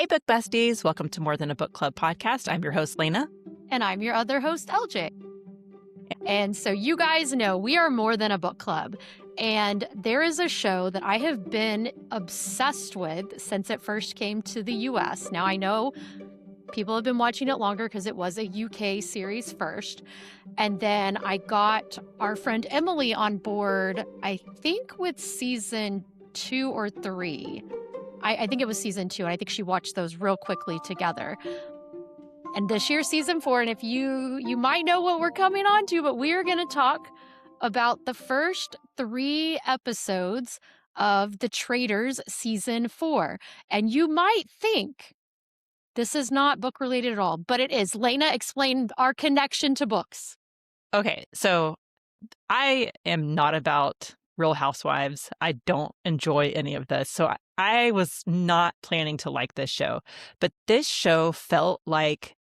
Hey, book besties. Welcome to More Than a Book Club podcast. I'm your host, Leyna. And I'm your other host, LJ. And so you guys know we are more than a book club. And there is a show that I have been obsessed with since it first came to the US. Now, I know people have been watching it longer because it was a UK series first. And then I got our friend Emily on board, I think with season 2 or 3. I think it was season 2, and I think she watched those real quickly together. And this year's season 4, and if you might know what we're coming on to, but we are going to talk about the first 3 episodes of the Traitors season 4. And you might think this is not book related at all, but it is. Leyna, explain our connection to books. Okay, so I am not about Real Housewives. I don't enjoy any of this. So I was not planning to like this show. But this show felt like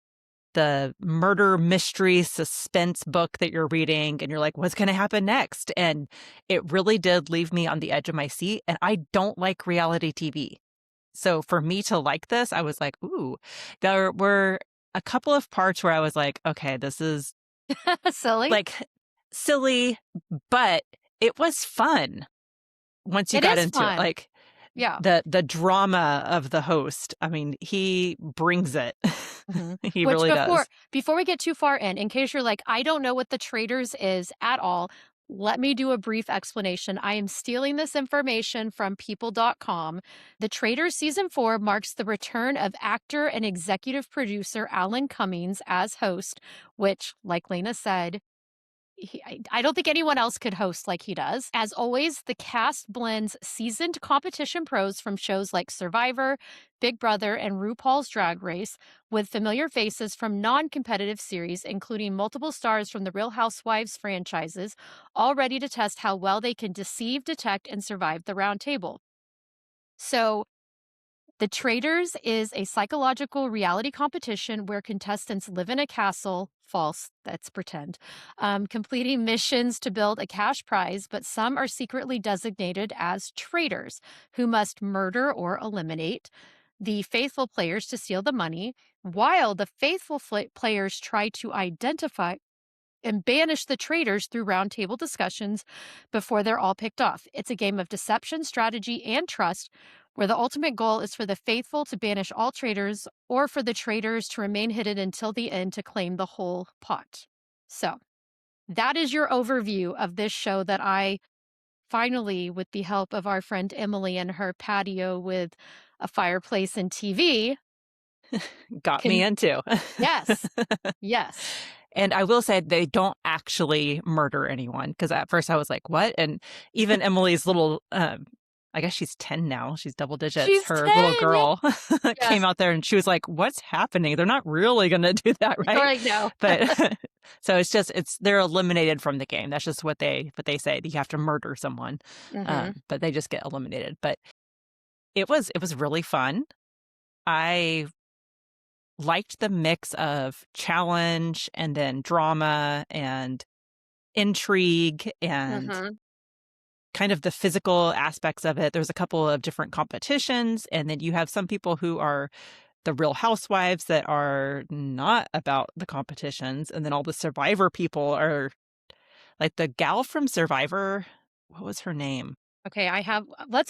the murder mystery suspense book that you're reading and you're like, what's going to happen next? And it really did leave me on the edge of my seat. And I don't like reality TV. So for me to like this, I was like, ooh, there were a couple of parts where I was like, okay, this is Silly. like silly, but it was fun once you got into it. Like, yeah, the drama of the host. I mean, he brings it. Mm-hmm. He really does. Before we get too far in case you're like, I don't know what the Traitors is at all, let me do a brief explanation. I am stealing this information from people.com. The Traitors season 4 marks the return of actor and executive producer Alan Cummings as host, which, like Leyna said, I don't think anyone else could host like he does. As always, the cast blends seasoned competition pros from shows like Survivor, Big Brother, and RuPaul's Drag Race with familiar faces from non-competitive series, including multiple stars from the Real Housewives franchises, all ready to test how well they can deceive, detect, and survive the round table. So, The Traitors is a psychological reality competition where contestants live in a castle, false, that's pretend, completing missions to build a cash prize, but some are secretly designated as traitors who must murder or eliminate the faithful players to steal the money, while the faithful players try to identify and banish the traitors through roundtable discussions before they're all picked off. It's a game of deception, strategy, and trust, where the ultimate goal is for the faithful to banish all traitors or for the traitors to remain hidden until the end to claim the whole pot. So that is your overview of this show that I finally, with the help of our friend Emily and her patio with a fireplace and TV, got me into. Yes. Yes. And I will say they don't actually murder anyone, because at first I was like, what? And even Emily's little, I guess she's 10 now. She's double digits. She's Her 10, little girl yes. came out there and she was like, what's happening? They're not really going to do that, right? Right, no. But so they're eliminated from the game. That's just what they say. You have to murder someone, but they just get eliminated. But it was really fun. I liked the mix of challenge and then drama and intrigue and kind of the physical aspects of it. There's a couple of different competitions, and then you have some people who are the Real Housewives that are not about the competitions, and then all the Survivor people are like the gal from Survivor. What was her name? Okay,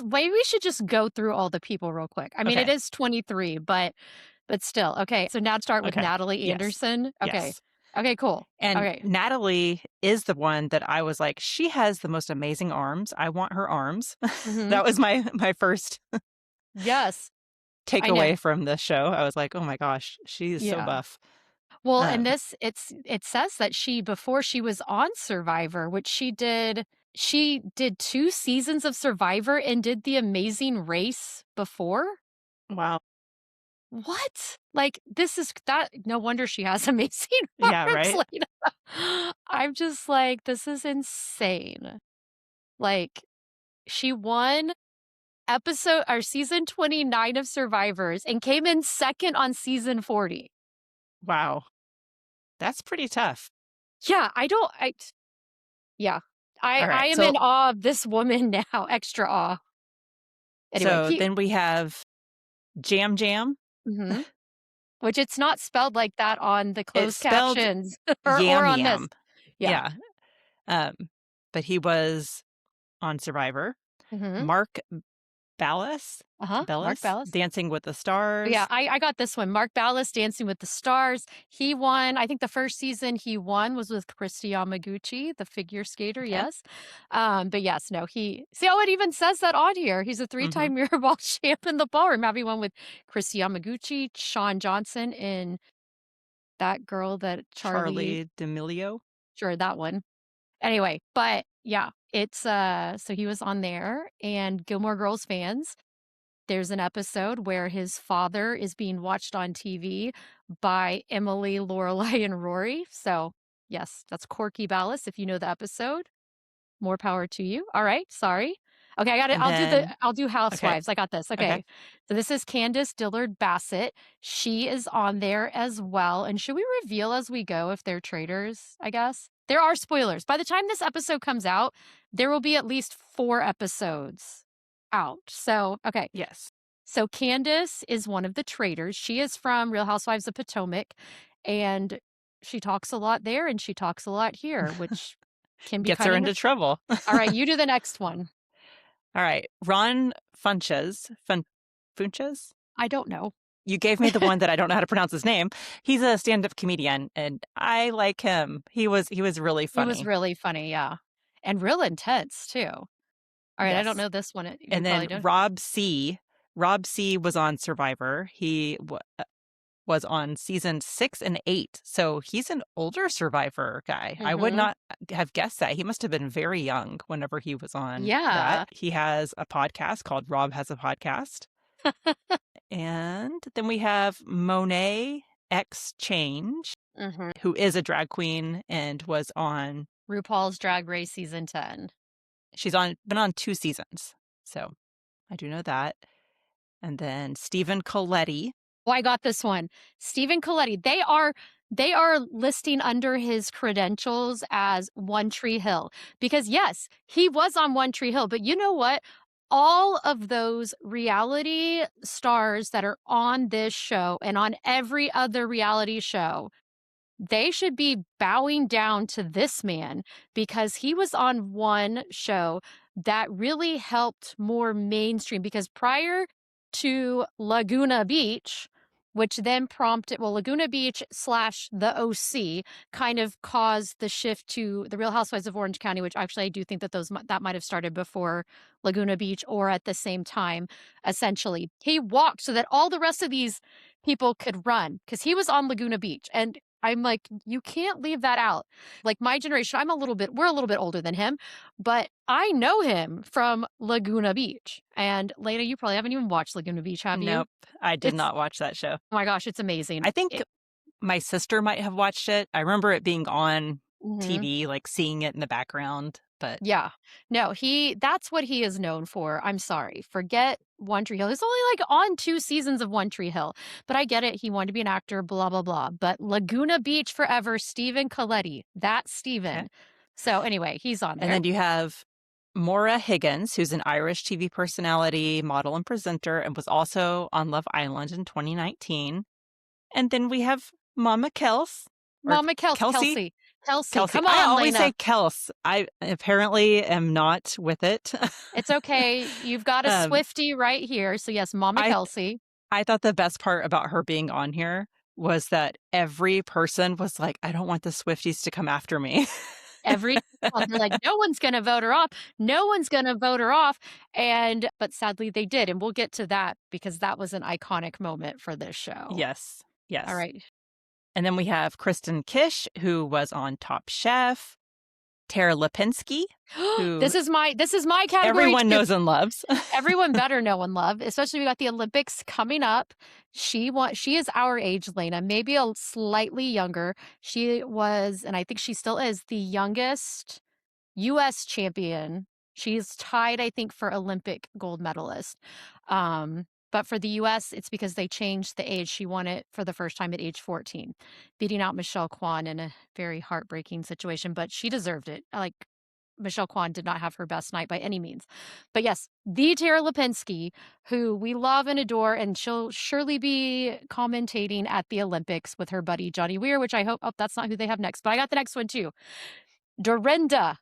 maybe we should just go through all the people real quick. I mean, Okay. It is 23, but still. Okay, so now start with Natalie Anderson. Yes. Okay. Yes. Okay, cool. And okay. Natalie is the one that I was like, she has the most amazing arms. I want her arms. That was my first yes takeaway from the show. I was like, oh my gosh, she's so buff. Well, and it says that before she was on Survivor, which she did 2 seasons of Survivor and did the Amazing Race before. Wow. What? Like, no wonder she has amazing arms. Yeah, right? I'm just like, this is insane. Like, she won season 29 of Survivors and came in second on season 40. Wow. That's pretty tough. Yeah, I am in awe of this woman now, extra awe. Anyway, then we have Jam Jam. Mm-hmm. Which it's not spelled like that on the It's closed spelled captions or Yam on this. Yam. Yeah. Yeah. Um, but he was on Survivor. Mm-hmm. Mark Ballas, Uh-huh. Mark Bellis, Ballas. Dancing with the Yeah, Stars. I got this one. Mark Ballas, Dancing with the Stars. He won. I think the first season he won was with Christy Yamaguchi, the figure skater. Okay. Yes, but yes, no. He see how it even says that on here. He's a Mm-hmm. three-time mirror ball champ in the ballroom, having won with Christy Yamaguchi, Sean Johnson, and that girl that Charlie. Charlie D'Amelio. Sure, that one. Anyway, but yeah, it's so he was on there, and Gilmore Girls fans, there's an episode where his father is being watched on TV by Emily, Lorelai, and Rory. So, yes, that's Corky Ballas if you know the episode. More power to you. All right, sorry. Okay, I got it. And then, I'll do okay. Housewives. I got this. Okay. Okay. So this is Candace Dillard Bassett. She is on there as well. And should we reveal as we go if they're traitors, I guess? There are spoilers. By the time this episode comes out, there will be at least 4 episodes out. So, okay. Yes. So Candace is one of the traitors. She is from Real Housewives of Potomac, and she talks a lot there and she talks a lot here, which can be Gets her kind into of. trouble. All right, you do the next one. All right. Ron Funches? I don't know. You gave me the one that I don't know how to pronounce his name. He's a stand-up comedian, and I like him. He was really It was funny. really funny, yeah. And real intense too. All right, I don't Yes. know this one. You And probably then don't. Rob C. Rob C. was on Survivor. He was on season 6 and 8. So he's an older Survivor guy. I would Mm-hmm. not have guessed that. He must have been very young whenever he was on that. Yeah. He has a podcast called Rob Has a Podcast. And then we have Monet X Change, Mm-hmm. who is a drag queen and was on. RuPaul's Drag Race season 10. She's been on 2 seasons. So I do know that. And then Stephen Coletti. Oh, I got this one. Stephen Coletti. They are listing under his credentials as One Tree Hill because yes, he was on One Tree Hill, but you know what? All of those reality stars that are on this show and on every other reality show, they should be bowing down to this man because he was on one show that really helped more mainstream because prior to Laguna Beach, which then prompted, well, Laguna Beach slash the OC kind of caused the shift to the Real Housewives of Orange County, which actually I do think that that might have started before Laguna Beach or at the same time, essentially. He walked so that all the rest of these people could run because he was on Laguna Beach. And I'm like, you can't leave that out. Like my generation, we're a little bit older than him, but I know him from Laguna Beach. And Leyna, you probably haven't even watched Laguna Beach, have you? Nope, I did It's, not watch that show. oh my gosh, it's amazing. I think my sister might have watched it. I remember it being on Mhm. TV, like seeing it in the background, but Yeah. No, that's what he is known for. I'm sorry. Forget One Tree Hill. He's only like on 2 seasons of One Tree Hill. But I get it. He wanted to be an actor, blah, blah, blah. But Laguna Beach forever, Stephen Coletti. That's okay. Stephen. So anyway, he's on And there. then you have Maura Higgins, who's an Irish TV personality, model, and presenter, and was also on Love Island in 2019. And then we have Mama Kels, or Mama Kelsey. Kelsey. Kelsey. Kelsey. Come I on, always Leyna. say Kels. I apparently am not with it. It's okay. You've got a Swiftie right here. So yes, Mama Kelsey. I thought the best part about her being on here was that every person was like, I don't want the Swifties to come after me. They're like, no one's going to vote her off. No one's going to vote her off. But sadly they did. And we'll get to that because that was an iconic moment for this show. Yes. Yes. All right. And then we have Kristen Kish, who was on Top Chef. Tara Lipinski, who This is my category. everyone knows and loves. Everyone better know and love, especially we got the Olympics coming up. She is our age, Leyna, maybe a slightly younger. She was, and I think she still is, the youngest U.S. champion. She's tied, I think, for Olympic gold medalist. But for the U.S., it's because they changed the age. She won it for the first time at age 14, beating out Michelle Kwan in a very heartbreaking situation. But she deserved it. Like, Michelle Kwan did not have her best night by any means. But yes, the Tara Lipinski, who we love and adore, and she'll surely be commentating at the Olympics with her buddy Johnny Weir, which I hope, oh, that's not who they have next, but I got the next one too. Dorinda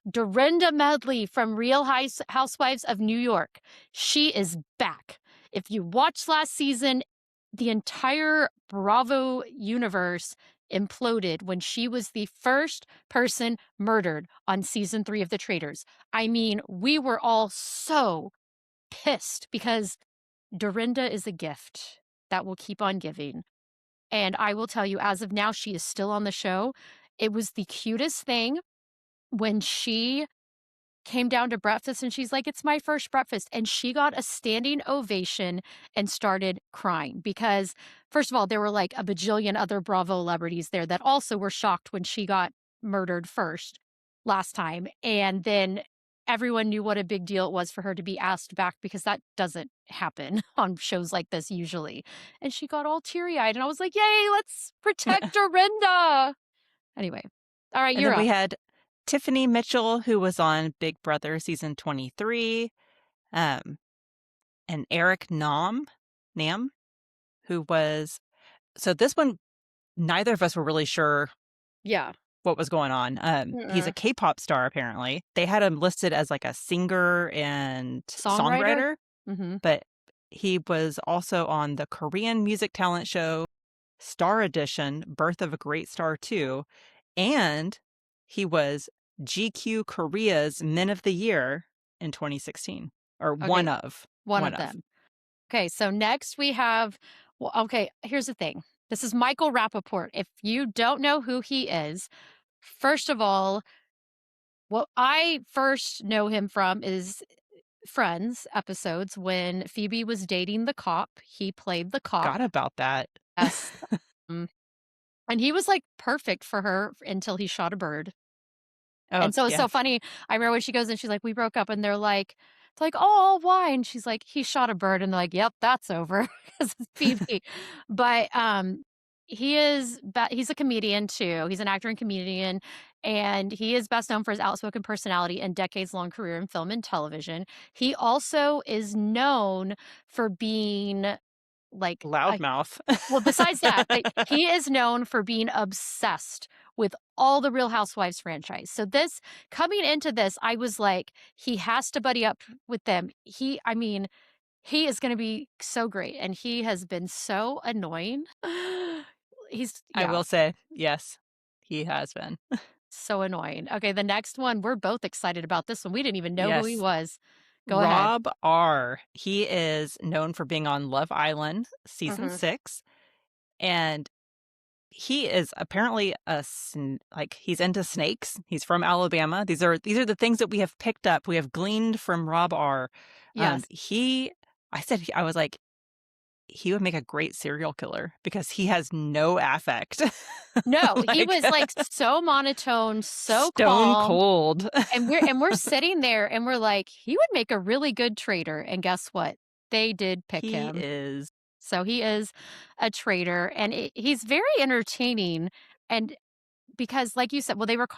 Medley from Real Housewives of New York. She is back. If you watched last season, the entire Bravo universe imploded when she was the first person murdered on season 3 of The Traitors. I mean, we were all so pissed because Dorinda is a gift that will keep on giving. And I will tell you, as of now, she is still on the show. It was the cutest thing when she came down to breakfast and she's like, "It's my first breakfast." And she got a standing ovation and started crying because, first of all, there were like a bajillion other Bravo celebrities there that also were shocked when she got murdered first last time. And then everyone knew what a big deal it was for her to be asked back because that doesn't happen on shows like this usually. And she got all teary eyed and I was like, "Yay, let's protect Dorinda." Anyway, all right, And you're then we up. had Tiffany Mitchell, who was on Big Brother season 23, and Eric Nam, who was, so this one, neither of us were really sure Yeah. what was going on. He's a K-pop star, apparently. They had him listed as like a singer and Songwriter? songwriter, Mm-hmm. but he was also on the Korean music talent show Star Edition, Birth of a Great Star 2, and he was GQ Korea's Men of the Year in 2016, or Okay, one one of of. them. Okay, so next we have, well, okay, here's the thing. This is Michael Rappaport. If you don't know who he is, first of all, what I first know him from is Friends episodes when Phoebe was dating the cop. He played the cop. Forgot about that. Yes. um, and he was like perfect for her until he shot a bird. Oh, And so it's yeah. so funny. I remember when she goes and she's like, "We broke up," and they're like, it's like, "Oh, why?" And she's like, "He shot a bird," and they're like, "Yep, that's over," because it's Phoebe. But he's a comedian too. He's an actor and comedian, and he is best known for his outspoken personality and decades-long career in film and television. He also is known for being like a Loudmouth. well, besides that, but he is known for being obsessed with all the Real Housewives franchise. So this coming into this, I was like, he has to buddy up with them. I mean, he is going to be so great, and he has been so annoying. He's I yeah, will say, yes, he has been. so annoying. Okay, the next one, we're both excited about this one. We didn't even know who he Yes. was. Go ahead. Rob R. He is known for being on Love Island season Mhm. 6, and he is apparently like he's into snakes. He's from Alabama. These are the things that we have picked up. We have gleaned from Rob R. Yes. I was like, he would make a great serial killer because he has no affect. No, he Like was like so monotone, so stone calm. cold. And we're sitting there and we're like, he would make a really good traitor. And guess what? They did pick He him. is. So he is a traitor and he's very entertaining. And because like you said, well, they kept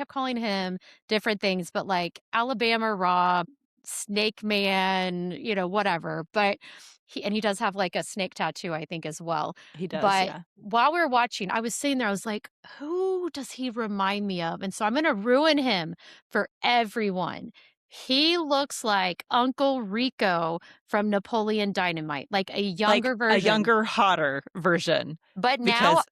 calling him different things, but like Alabama Rob, Snake Man, whatever. But he does have like a snake tattoo, I think, as well. He does, But yeah. while we were watching, I was sitting there, I was like, who does he remind me of? And so I'm gonna ruin him for everyone. He looks like Uncle Rico from Napoleon Dynamite, like a Like younger a version. younger, hotter version But now because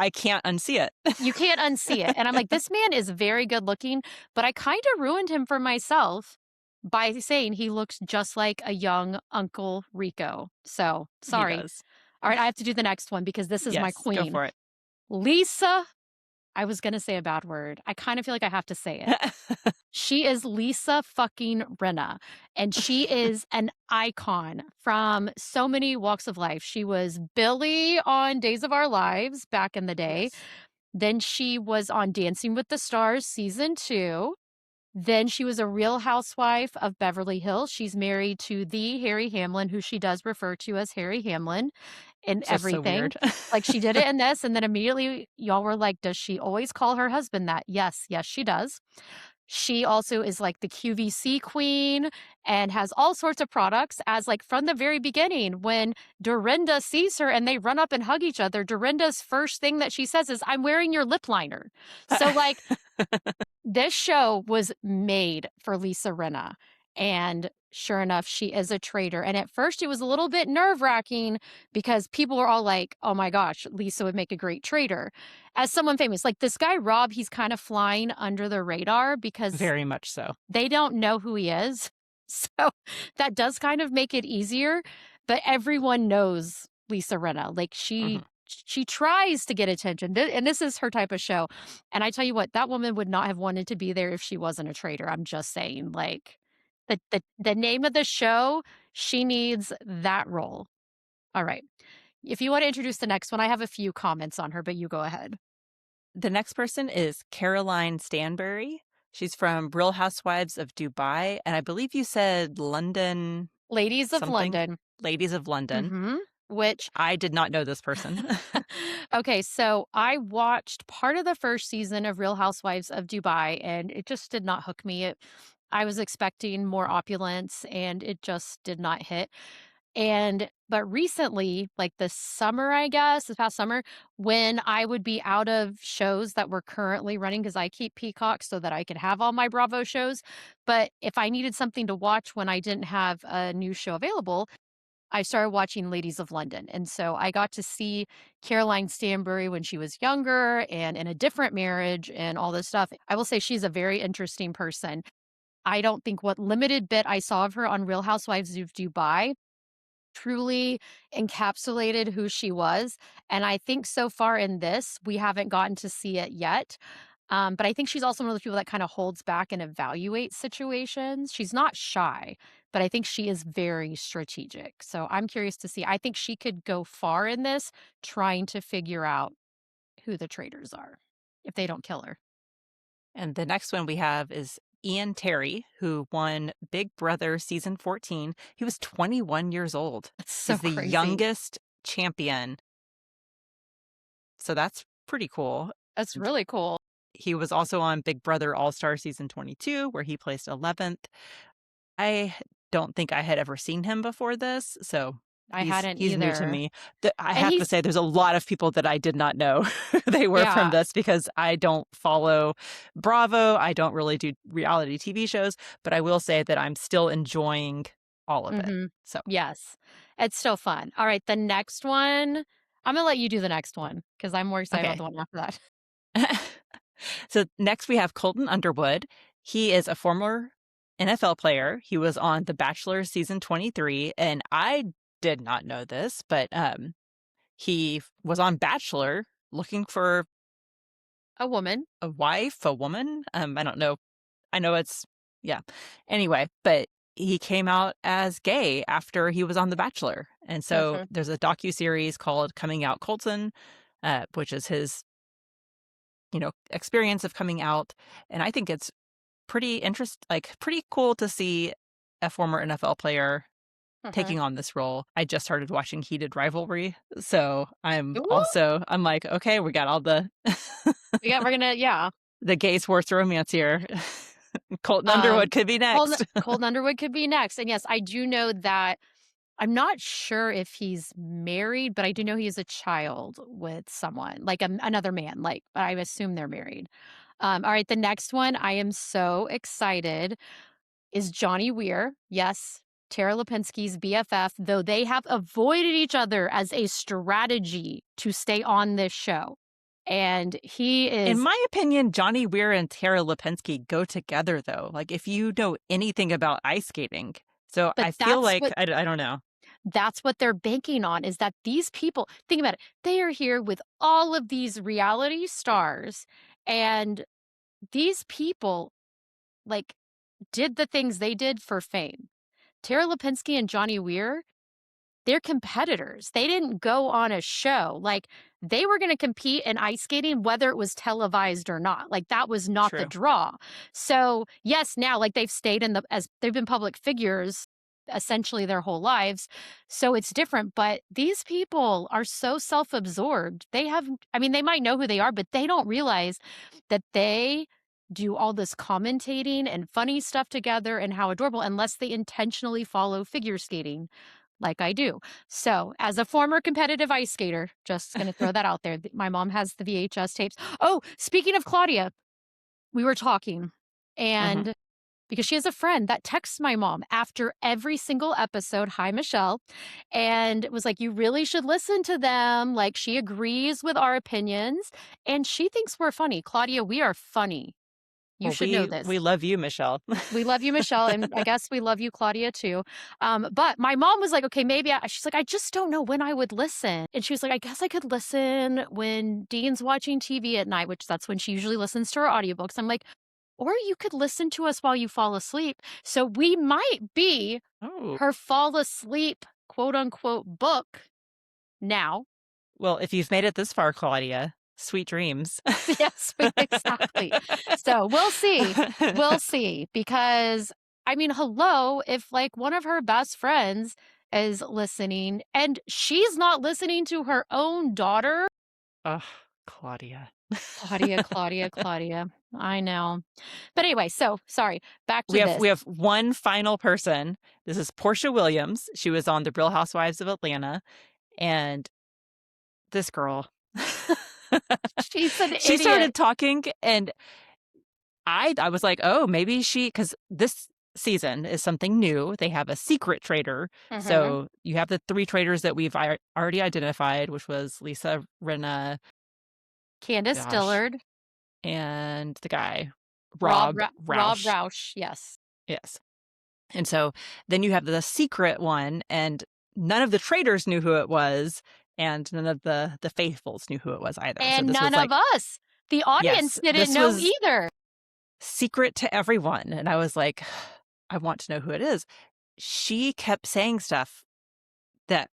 I can't unsee it. you can't unsee it. And I'm like, this man is very good looking, but I kind of ruined him for myself by saying he looks just like a young Uncle Rico. So He sorry. does. All right, I have to do the next one because this is my Yes, go queen. for it. Lisa, I was going to say a bad word. I kind of feel like I have to say it. She is Lisa fucking Rinna, and she is an icon from so many walks of life. She was Billy on Days of Our Lives back in the day. Yes. Then she was on Dancing with the Stars season 2. Then she was a Real Housewife of Beverly Hills. She's married to the Harry Hamlin, who she does refer to as Harry Hamlin in Just so everything. weird. Like she did it in this, and then immediately y'all were like, does she always call her husband that? Yes, she does. She also is like the QVC queen and has all sorts of products as like from the very beginning when Dorinda sees her and they run up and hug each other, Dorinda's first thing that she says is, "I'm wearing your lip liner." So like this show was made for Lisa Rinna, and sure enough, she is a traitor, and at first, it was a little bit nerve-wracking because people were all like, "Oh my gosh, Lisa would make a great traitor." As someone famous, like this guy Rob, he's kind of flying under the radar because Very much so. they don't know who he is. So that does kind of make it easier, but everyone knows Lisa Rinna. Like Mhm. she tries to get attention. And this is her type of show. And I tell you what, that woman would not have wanted to be there if she wasn't a traitor. I'm just saying, like the name of the show, she needs that role. All right. If you want to introduce the next one, I have a few comments on her, but you go ahead. The next person is Caroline Stanbury. She's from Real Housewives of Dubai, and I believe you said London Ladies of something? London. Ladies of London. Which I did not know this person. okay, so I watched part of the first season of Real Housewives of Dubai, and it just did not hook me. I was expecting more opulence, and it just did not hit. And but recently, like this summer, I guess, this past summer, when I would be out of shows that were currently running, because I keep Peacock so that I could have all my Bravo shows. But if I needed something to watch when I didn't have a new show available, I started watching Ladies of London, and so I got to see Caroline Stanbury when she was younger and in a different marriage and all this stuff. I will say she's a very interesting person. I don't think what limited bit I saw of her on Real Housewives of Dubai truly encapsulated who she was, and I think so far in this, we haven't gotten to see it yet. But I think she's also one of those people that kind of holds back and evaluates situations. She's not shy, but I think she is very strategic. So I'm curious to see. I think she could go far in this trying to figure out who the traitors are if they don't kill her. And the next one we have is Ian Terry, who won Big Brother season 14. He was 21 years old. That's so He's the crazy. youngest champion. So that's pretty cool. That's really cool. He was also on Big Brother All Star season 22, where he placed 11th. I don't think I had ever seen him before this, so I hadn't he's new to either. me. I And have to he's, say there's a lot of people that I did not know who they were from yeah. this because I don't follow Bravo. I don't really do reality TV shows, but I will say that I'm still enjoying all of it. Mhm. So, Yes. It's still fun. All right, the next one, I'm gonna let you do the next one because 'cause I'm more excited about okay. the one after that. So next we have Colton Underwood. He is a former NFL player. He was on The Bachelor season 23, and I did not know this, but he was on Bachelor looking for A woman. a wife, a woman. I don't know. I know it's yeah. Anyway, but he came out as gay after he was on The Bachelor, and so Mhm. there's a docu series called "Coming Out Colton," which is his experience of coming out, and I think it's pretty cool to see a former NFL player Mhm. taking on this role. I just started watching Heated Rivalry, so Ooh, I'm like, okay, we got all the we're gonna yeah. the gay sports romance here. Colton Underwood could be next. Colton Underwood could be next, and yes, I do know that I'm not sure if he's married, but I do know he has a child with someone, like, another man, like, I assume they're married. Alright, the next one, I am so excited, is Johnny Weir. Yes, Tara Lipinski's BFF, though they have avoided each other as a strategy to stay on this show, and he In is my opinion, Johnny Weir and Tara Lipinski go together, though. Like, if you know anything about ice skating, so but I feel like I don't know. that's what they're banking on is that these people think about it, they are here with all of these reality stars, and these people, like, did the things they did for fame. Tara Lipinski and Johnny Weir, they're competitors. They didn't go on a show. Like, they were gonna compete in ice skating whether it was televised or not. Like, that was not the True. draw. So, yes, now, like, they've stayed in the as they've been public figures essentially their whole lives, so it's different, but these people are so self-absorbed. They have I mean, they might know who they are, but they don't realize that they do all this commentating and funny stuff together and how adorable unless they intentionally follow figure skating like I do. So, as a former competitive ice skater, just going to throw that out there. My mom has the VHS tapes. Oh, speaking of Claudia, we were talking Hmm. and because she has a friend that texts my mom after every single episode, "Hi, Michelle," and it was like, "You really should listen to them." Like, she agrees with our opinions, and she thinks we're funny. Claudia, we are funny. You Well, should know we this. love you, Michelle. We love you, Michelle, and I guess we love you, Claudia, too. But my mom was like, "Okay, maybe," she's like, "I just don't know when I would listen." And she was like, "I guess I could listen when Dean's watching TV at night," which that's when she usually listens to her audiobooks. I'm like, "Or you could listen to us while you fall asleep." So we might be Oh, her fall asleep, quote unquote, book now. well, if you've made it this far, Claudia, sweet dreams. Yes, exactly. So we'll see. We'll see. Because, I mean, hello, if like one of her best friends is listening and she's not listening to her own daughter. Oh, Claudia. Claudia, Claudia, Claudia. I know. But anyway, so sorry. Back to this. We have one final person. This is Portia Williams. She was on The Real Housewives of Atlanta, and this girl, She's an she idiot. started talking, and I was like, oh, maybe because this season is something new. They have a secret traitor. Hmm. So you have the three traitors that we've already identified, which was Lisa Rinna, Candace gosh, Dillard, and the guy, Rob Rob Roush. Roush. Yes. Yes. And so then you have the secret one, and none of the traitors knew who it was, and none of the faithfuls knew who it was either. So And this was none of like, us. The audience yes, didn't this know was either. secret to everyone. And I was like, I want to know who it is. She kept saying stuff that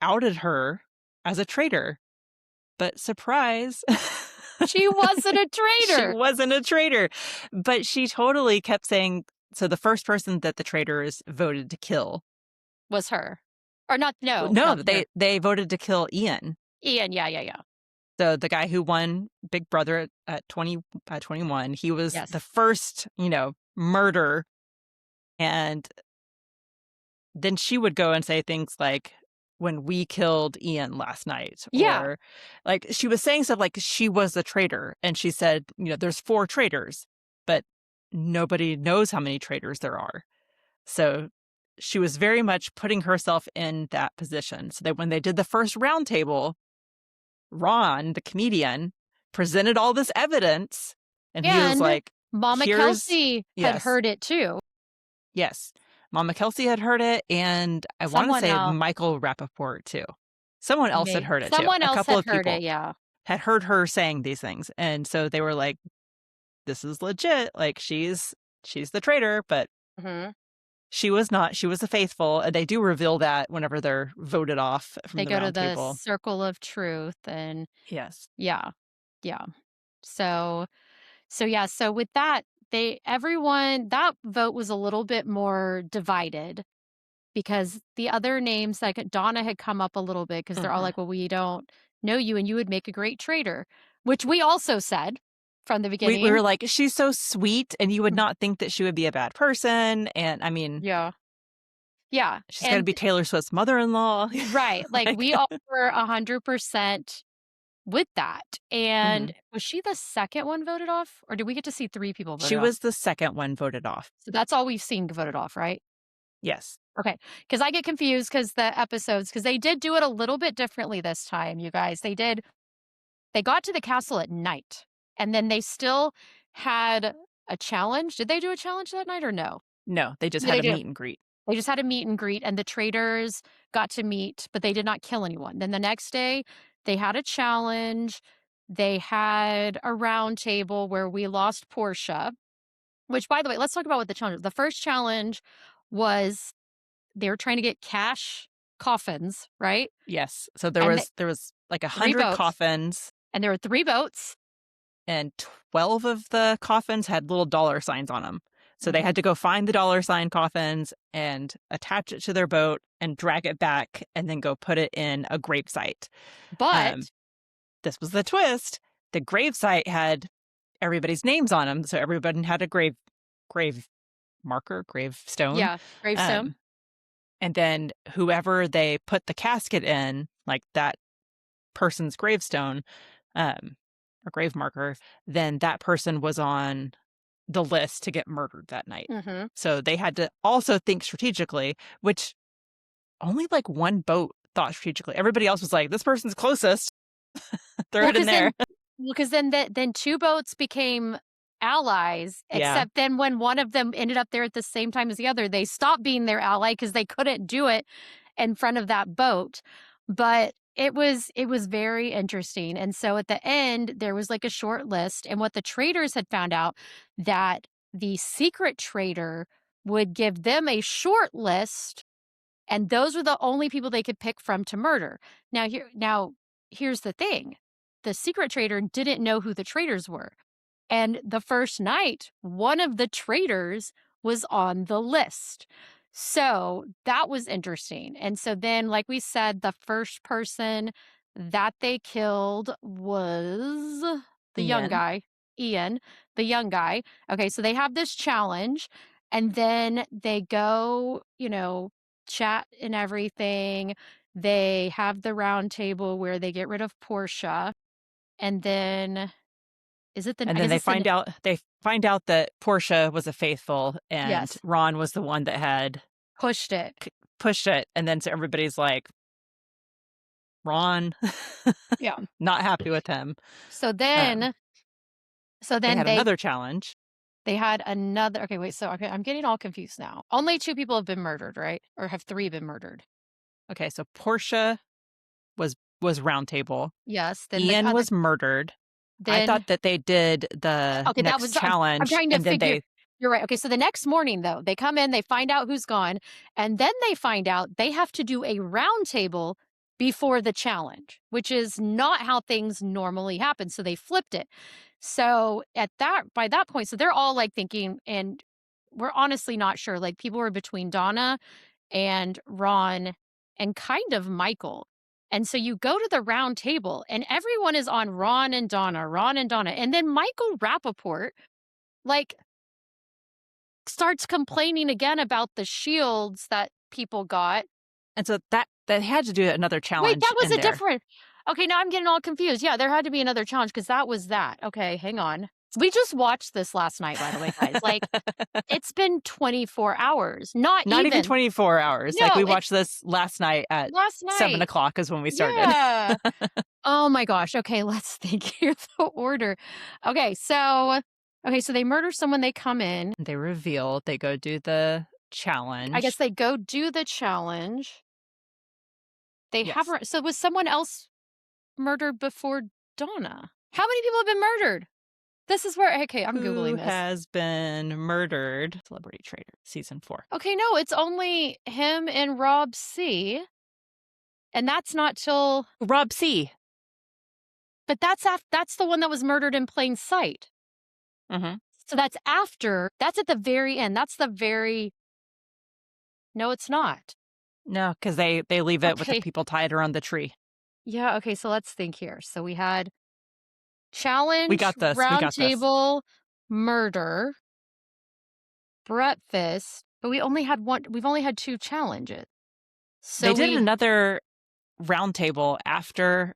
outed her as a traitor, but surprise, She wasn't a she traitor. wasn't a traitor. But she totally kept saying, so the first person that the traitors voted to kill. Was her. Or not, no, No, no, her. they voted to kill Ian. Ian, yeah, yeah, yeah. The guy who won Big Brother at 21, he was the Yes. first, murder. And then she would go and say things like, when we killed Ian last night, Yeah. or like she was saying stuff like she was a traitor. And she said, there's 4 traitors, but nobody knows how many traitors there are. So she was very much putting herself in that position so that when they did the first roundtable, Ron, the comedian, presented all this evidence, and he was And like, Mama here's, Kelsey had yes, heard it too. yes. Mama Kelsey had heard it, and I want to Someone say else, Michael Rappaport too. Someone else had heard it too. someone A else couple had of heard it, people yeah. had heard her saying these things. And so they were like, this is legit. Like she's the traitor, but Hmm. she was not. She was the faithful. And they do reveal that whenever they're voted off from They the go to round the table. circle of truth and Yes. yeah, yeah. So yeah, so with that, everyone that vote was a little bit more divided because the other names like Donna had come up a little bit because they're all Hmm. like, "Well, we don't know you and you would make a great traitor," which we also said from the We beginning. were like, she's so sweet, and you would not think that she would be a bad person. And I mean, Yeah. Yeah. she's got to And be Taylor Swift's mother-in-law. right, like Like, we all were 100% with that. And mhm. was she the second one voted off or did we get to see 3 people She voted off? was the second one voted off. So that's all we've seen voted off, right? Yes. Okay, because I get confused because the episodes, because they did do it a little bit differently this time, you guys. They got to the castle at night, and then they still had a challenge. Did they do a challenge that night or no? No, they just What did had they a do? meet and greet. They just had a meet and greet, and the traders got to meet, but they did not kill anyone. Then the next day, they had a challenge. They had a round table where we lost Portia, which, by the way, let's talk about what the challenge was. The first challenge was they were trying to get cash coffins, right? Yes. So And the there was like 3 100 boats, coffins, and there were 3 boats. and 12 of the coffins had little dollar signs on them. So they Mhm. had to go find the dollar sign coffins and attach it to their boat and drag it back and then go put it in a gravesite. Um, But this was the twist. The gravesite had everybody's names on them. So everybody had a grave marker, gravestone. Yeah, gravestone. And then whoever they put the casket in, like that person's gravestone, or grave marker, then that person was on the list to get murdered that night. Mm-hmm. So they had to also think strategically, which only like one boat thought strategically. Everybody else was like, this person's closest. Throw Well, it in there. because then two boats became allies, Yeah. except then when one of them ended up there at the same time as the other, they stopped being their ally because they couldn't do it in front of that boat. But it was very interesting. And so at the end, there was like a short list. And what the traders had found out that the secret trader would give them a short list, and those were the only people they could pick from to murder. Now here's the thing. The secret trader didn't know who the traitors were. And the first night, one of the traitors was on the list. So that was interesting. And so then, like we said, the first person that they killed was the young Ian. guy, Ian, the young guy. Okay, so they have this challenge, and then they go, chat and everything. They have the round table where they get rid of Portia. And then is it the And I then guess they it's the find out that Portia was a faithful and yes, Ron was the one that had pushed it. pushed it. And then so everybody's like, Ron, Yeah. not happy with him. So Um, then so they then had they another challenge. they had another okay, wait, so okay, I'm getting all confused now. Only 2 people have been murdered, right? Or have 3 been murdered? Okay, so Portia was round table. Yes, then the Ian other was murdered. I thought then that they did the okay, that next was I'm challenge trying to and then figure they you're right. Okay, so the next morning though, they come in, they find out who's gone, and then they find out they have to do a round table before the challenge, which is not how things normally happen. So they flipped it. So by that point, so they're all like thinking, and we're honestly not sure. Like people were between Donna and Ron and kind of Michael. And so you go to the round table and everyone is on Ron and Donna, Ron and Donna. And then Michael Rappaport, like, starts complaining again about the shields that people got. and so that they had to do another Wait, that challenge was in a there. different. Okay, now I'm getting all confused. Yeah, there had to be another challenge because that was that. Okay, hang on. We just watched this last night, by the way, guys. Like, it's been 24 hours. Not Not even even. 24 hours. Like we No, it's watched this last night at last night. 7:00 is when we started. Yeah. Oh my gosh. Okay, let's think here the order. Okay, so they murder someone, they come in. They reveal, they go do the I guess challenge. they go do the challenge. They have Yes. her so was someone else murdered before Donna? How many people have been murdered? This is where okay, I'm Who Googling this. has been murdered? Celebrity Traitor, season 4. Okay, no, it's only him and Rob C. And that's not till Rob C. but that's the one that was murdered in plain sight. Mm-hmm. So that's at the very end. No, it's not. No, because they leave it with the Okay. people tied around the tree. Yeah, okay, so let's think here. So we had We challenge, got this. We round got this. table, murder, breakfast, but we've only had 2 challenges. They So did another round table after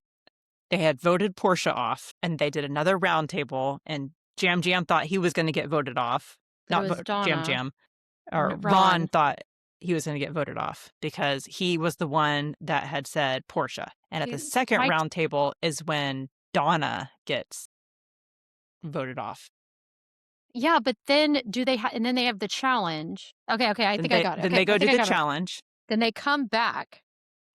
they had voted Portia off, and they did another round table, and Jam Jam thought he was going to get voted off. but it Not was Jam Donna, Jam. Or Ron Ron. thought he was going to get voted off because he was the one that had said Portia. And at the second Mike round table is when Donna gets voted off. Yeah, but then and then they have the challenge. Okay, I Then think I got it. Okay, they I go do think I the got it. challenge. Then they come back,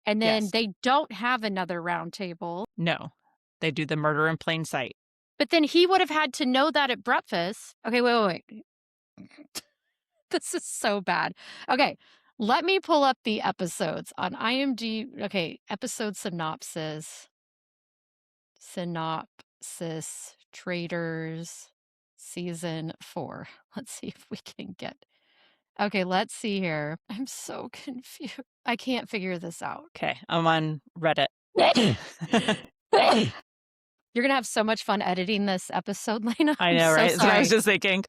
and then Yes. they don't have another round table. No. They do the murder in plain sight. But then he would have had to know that at breakfast. Okay, wait. This is so bad. Okay, let me pull up the episodes on IMDb. Okay, episode synopsis. Traitors, season 4. Let's see if we can get. Okay, let's see here. I'm so confused. I can't figure this out. Okay. I'm on Reddit. You're gonna have so much fun editing this episode, Lena. I I'm know, so right? That's what I was sorry. just thinking.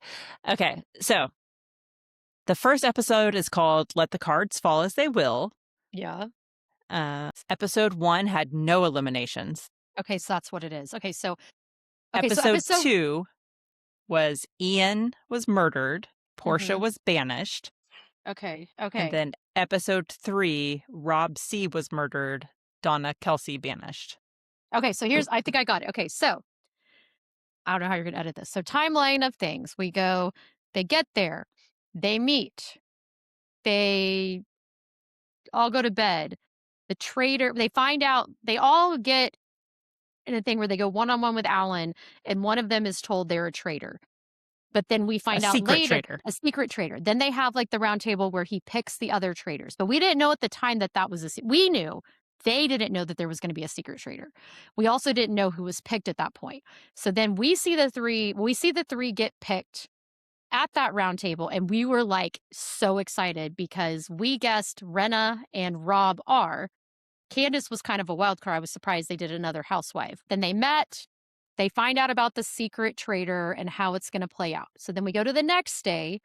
Okay, so the first episode is called Let the Cards Fall as They Will. Yeah. Episode 1 had no eliminations. Okay, so that's what it is. Okay, so Episode episode 2 was Ian was murdered, Portia Mhm. was banished, Okay, and okay. then episode 3, Rob C was murdered, Donna Kelsey banished. Okay, so I think I got it. Okay, so I don't know how you're gonna edit this. So timeline of things. They get there, they meet, they all go to bed. They find out, they all get in a thing where they go one-on-one with Alan, and one of them is told they're a traitor. But then we A find out secret later, traitor. a secret traitor. Then they have like the round table where he picks the other traitors. But we didn't know at the time that that was we knew. They didn't know that there was going to be a secret traitor. We also didn't know who was picked at that point. So then we see the three get picked at that round table, and we were like so excited because we guessed Renna and Rob are. Candace was kind of a wild card. I was surprised they did another housewife. Then they met. They find out about the secret traitor and how it's going to play out. So then we go to the next day.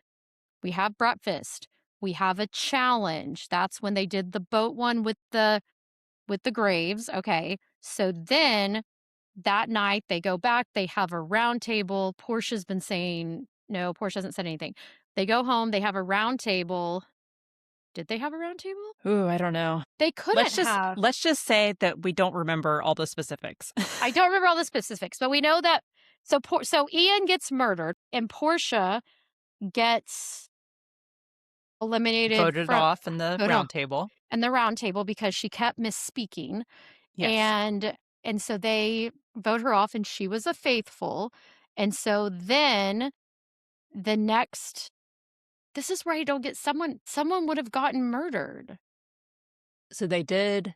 We have breakfast. We have a challenge. That's when they did the boat one with the graves. Okay. So then that night they go back. They have a round table. Portia's been saying no. Portia hasn't said anything. They go home. They have a round table. Did they have a round table? Ooh, I don't know. They couldn't have. Let's just say that we don't remember all the specifics. I don't remember all the specifics, but we know that so Ian gets murdered and Portia gets eliminated Voted from off in the hold on, round table. in the round table because she kept misspeaking. Yes. And so they vote her off and she was a faithful. And so then the next this is where I don't get someone would have gotten murdered. So they did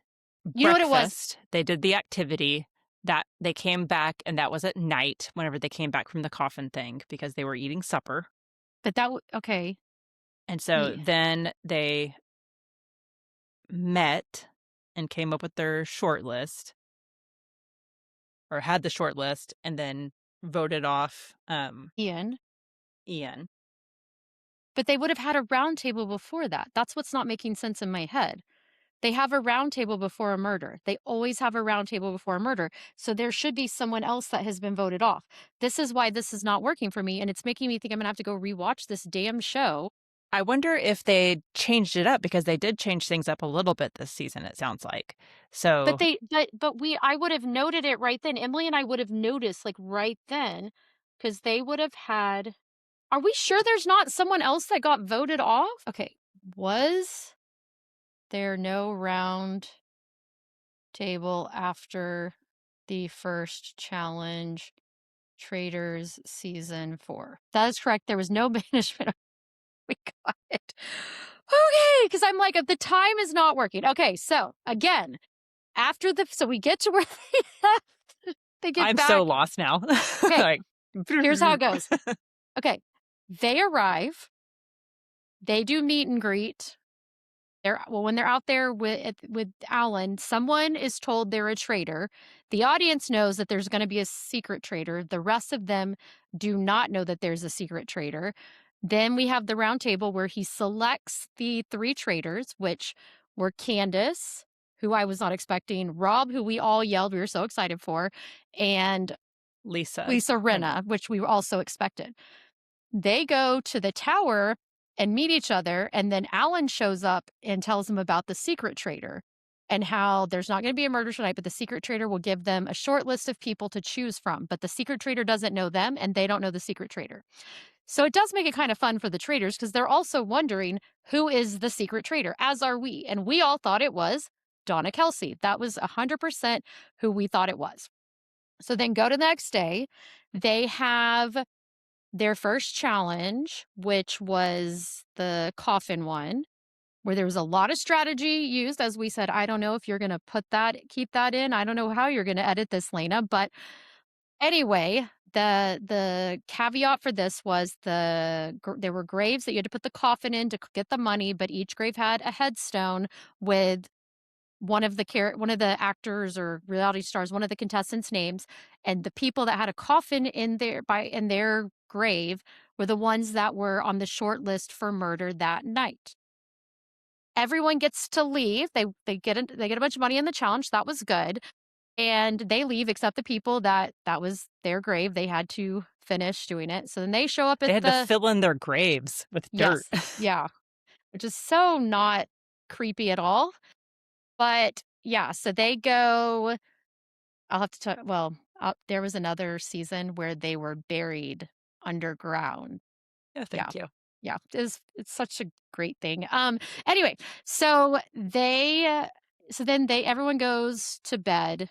You know what it was? breakfast. They did the activity that they came back, and that was at night whenever they came back from the coffin thing because they were eating supper. But okay. And so Yeah. then they met and came up with their short list or had the short list and then voted off Ian. Ian. But they would have had a round table before that. That's what's not making sense in my head. They have a round table before a murder. They always have a round table before a murder. So there should be someone else that has been voted off. This is why this is not working for me. And it's making me think I'm going to have to go rewatch this damn show. I wonder if they changed it up because they did change things up a little bit this season, it sounds like. So I would have noted it right then. Emily and I would have noticed like right then because they would have had. Are we sure there's not someone else that got voted off? Okay. Was there no round table after the first challenge, Traitors season 4? That is correct. There was no banishment. We got it. Okay, because I'm like, the time is not working. Okay, so again, so we get to where they get I'm back. so lost now. Okay, like, here's how it goes. Okay, they arrive. They do meet and greet. When they're out there with Alan, someone is told they're a traitor. The audience knows that there's going to be a secret traitor. The rest of them do not know that there's a secret traitor. Then we have the round table where he selects the 3 traitors, which were Candace, who I was not expecting, Rob, who we all yelled, we were so excited for, and Lisa Rinna, which we also expected. They go to the tower and meet each other, and then Alan shows up and tells them about the secret traitor and how there's not going to be a murder tonight, but the secret traitor will give them a short list of people to choose from. But the secret traitor doesn't know them, and they don't know the secret traitor. So it does make it kind of fun for the traitors because they're also wondering who is the secret traitor, as are we. And we all thought it was Donna Kelsey. That was 100% who we thought it was. So then go to the next day. They have their first challenge, which was the coffin one, where there was a lot of strategy used. As we said, I don't know if you're going to keep that in. I don't know how you're going to edit this, Leyna. But anyway, the caveat for this was there were graves that you had to put the coffin in to get the money, but each grave had a headstone with one of the actors or reality stars, one of the contestants' names, and the people that had a coffin in their grave were the ones that were on the short list for murder that night. Everyone gets to leave. They get a bunch of money in the challenge. That was good. And they leave except the people that was their grave. They had to finish doing it. So then they show up They at had to the fill in their graves with dirt. yes. Yeah. Which is so not creepy at all. But yeah, so they go I'll have to tell well, there was another season where they were buried underground. Yeah, Yeah. thank you. Yeah, it's such a great thing. Anyway, so then they everyone goes to bed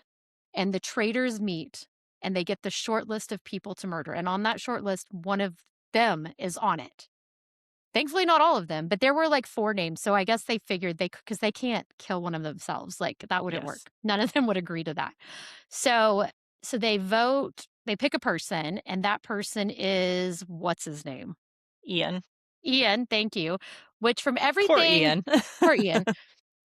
and the traitors meet and they get the short list of people to murder. And on that short list, one of them is on it. Thankfully, not all of them, but there were like 4 names. So I guess they figured because they can't kill one of themselves. Like that wouldn't work. Yes. None of them would agree to that. So so they vote, they pick a person, and that person is what's his name? Ian. Ian, thank you. Which from Poor everything Ian. poor Ian,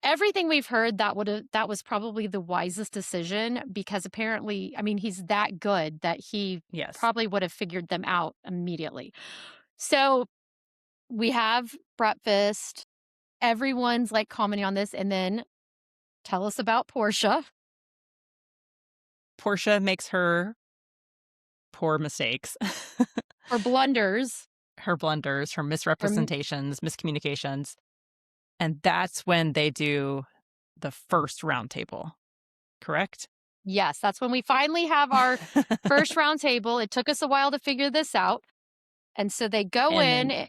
everything we've heard that was probably the wisest decision because apparently, I mean, he's that good that he Yes. probably would have figured them out immediately. So we have breakfast. Everyone's like commenting on this, and then tell us about Portia. Portia makes her poor mistakes, Her blunders. her blunders, her Her misrepresentations, miscommunications. And that's when they do the first roundtable, correct? Yes, that's when we finally have our first round table. It took us a while to figure this out. And so they go And in, then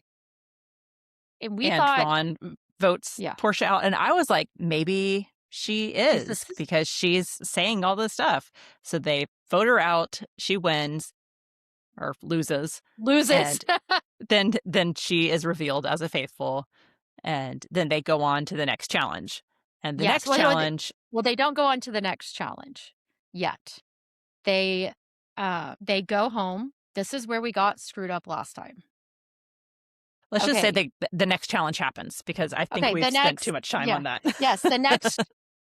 and we and thought, Ron votes yeah, Portia out. And I was like, maybe she she's is this because she's saying all this stuff. So they vote her out. She wins or loses. loses. And then she is revealed as a faithful. And then they go on to the next challenge. And the Yes. next challenge, Well, they don't go on to the next challenge yet. They they go home. This is where we got screwed up last time. let's just say Okay. the next challenge happens because I think Okay, we've the spent too next much time yeah. on that. Yes, the next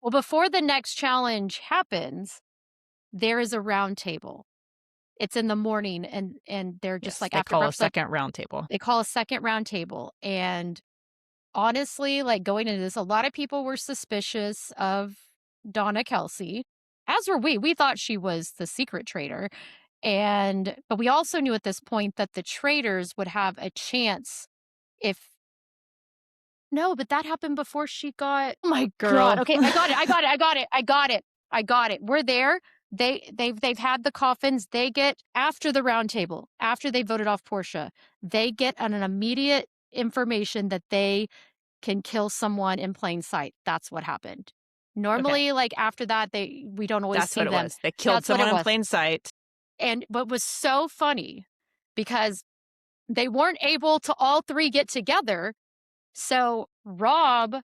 well, before the next challenge happens, there is a round table. It's in the morning and they're just Yes, like they after call a breakfast, like second round table. they call a second round table. And honestly, like going into this, a lot of people were suspicious of Donna Kelsey, as were we. We thought she was the secret traitor. But we also knew at this point that the traitors would have a chance if no, but that happened before she got oh my god. Girl. Okay, I got it. I got it. I got it. I got it. I got it. We're there. They've had the coffins. They get after the round table, after they voted off Portia, they get an immediate information that they can kill someone in plain sight. That's what happened. Okay, Normally, like after that, we don't always that's see what it them. was. They killed That's what it someone in was. plain sight. And what was so funny because they weren't able to all 3 get together. So Rob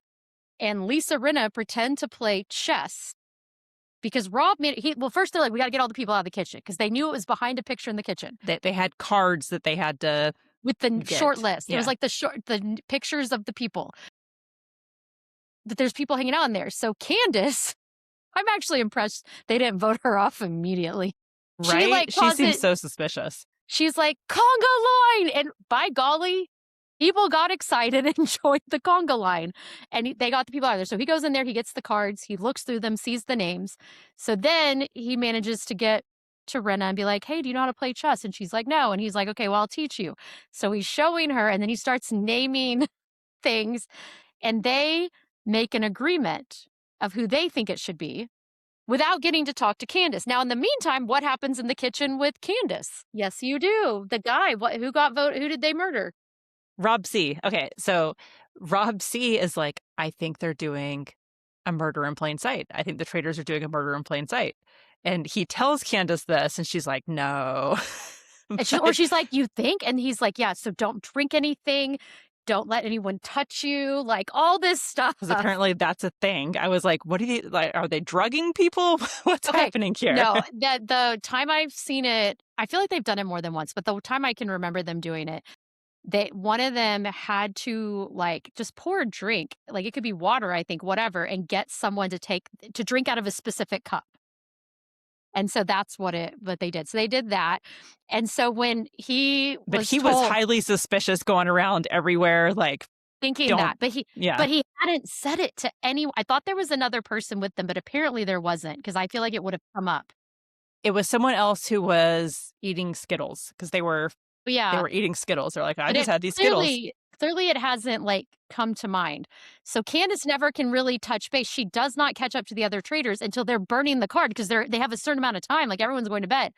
and Lisa Rinna pretend to play chess because Rob made well, first they're like, we got to get all the people out of the kitchen because they knew it was behind a picture in the kitchen They had cards that they had to with the short get. list. It was Yeah. like the pictures of the people that there's people hanging out in there. So Candace, I'm actually impressed they didn't vote her off immediately. She Right? like She caused seems it. so suspicious. She's like, conga line. And by golly, people got excited and joined the conga line. And they got the people out of there. So he goes in there, he gets the cards, he looks through them, sees the names. So then he manages to get to Renna and be like, hey, do you know how to play chess? And she's like, no. And he's like, okay, well, I'll teach you. So he's showing her, and then he starts naming things, and they make an agreement of who they think it should be without getting to talk to Candace. Now, in the meantime, what happens in the kitchen with Candace? Yes, you do. The guy, who got voted? Who did they murder? Rob C. Okay, so Rob C is like, I think they're doing a murder in plain sight. I think the traitors are doing a murder in plain sight. And he tells Candace this, and she's like, no. And But she's like, you think? And he's like, yeah, so don't drink anything. Don't let anyone touch you. Like all this stuff. because apparently that's a thing. I was like, what are you like? Are they drugging people? What's Okay, happening here? no, the time I've seen it, I feel like they've done it more than once, but the time I can remember them doing it, one of them had to, like, just pour a drink, like, it could be water, I think, whatever, and get someone to drink out of a specific cup. And so that's what they did. So they did that. And so when he But was he was told highly suspicious going around everywhere, like, thinking don't that, but he yeah. but he hadn't said it to anyone. I thought there was another person with them, but apparently there wasn't, because I feel like it would have come up. It was someone else who was eating Skittles because But they yeah, were eating Skittles. They're like, "I but just it had these Skittles." clearly it hasn't, like, come to mind. So Candace never can really touch base. She does not catch up to the other traders until they're burning the card, because they have a certain amount of time, like, everyone's going to bed.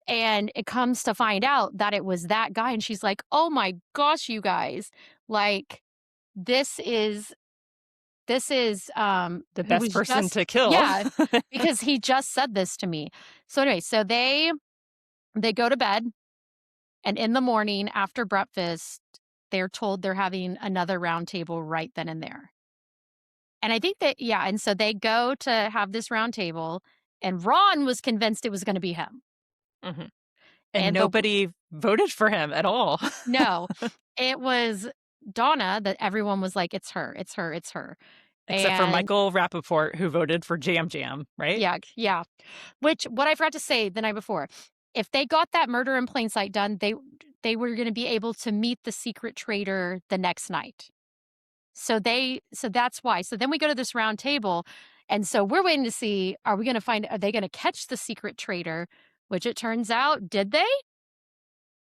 And it comes to find out that it was that guy, and she's like, "Oh my gosh, you guys, like, this is The who best was person just" to kill. yeah, because he just said this to me. So anyway, so they go to bed, and in the morning after breakfast, they're told they're having another round table right then and there. And I think that yeah, and so they go to have this round table, and Ron was convinced it was gonna be him. Mhm. And And the nobody voted for him at all. No, it was Donna that everyone was like, "It's her, it's her, it's her." Except for And Michael Rappaport, who voted for Jam Jam, right? yeah, yeah. Which what I forgot to say the night before, if they got that murder in plain sight done, they were gonna be able to meet the secret traitor the next night. So that's why. So then we go to this round table, and so we're waiting to see, are they gonna catch the secret traitor? Which it turns out, did they?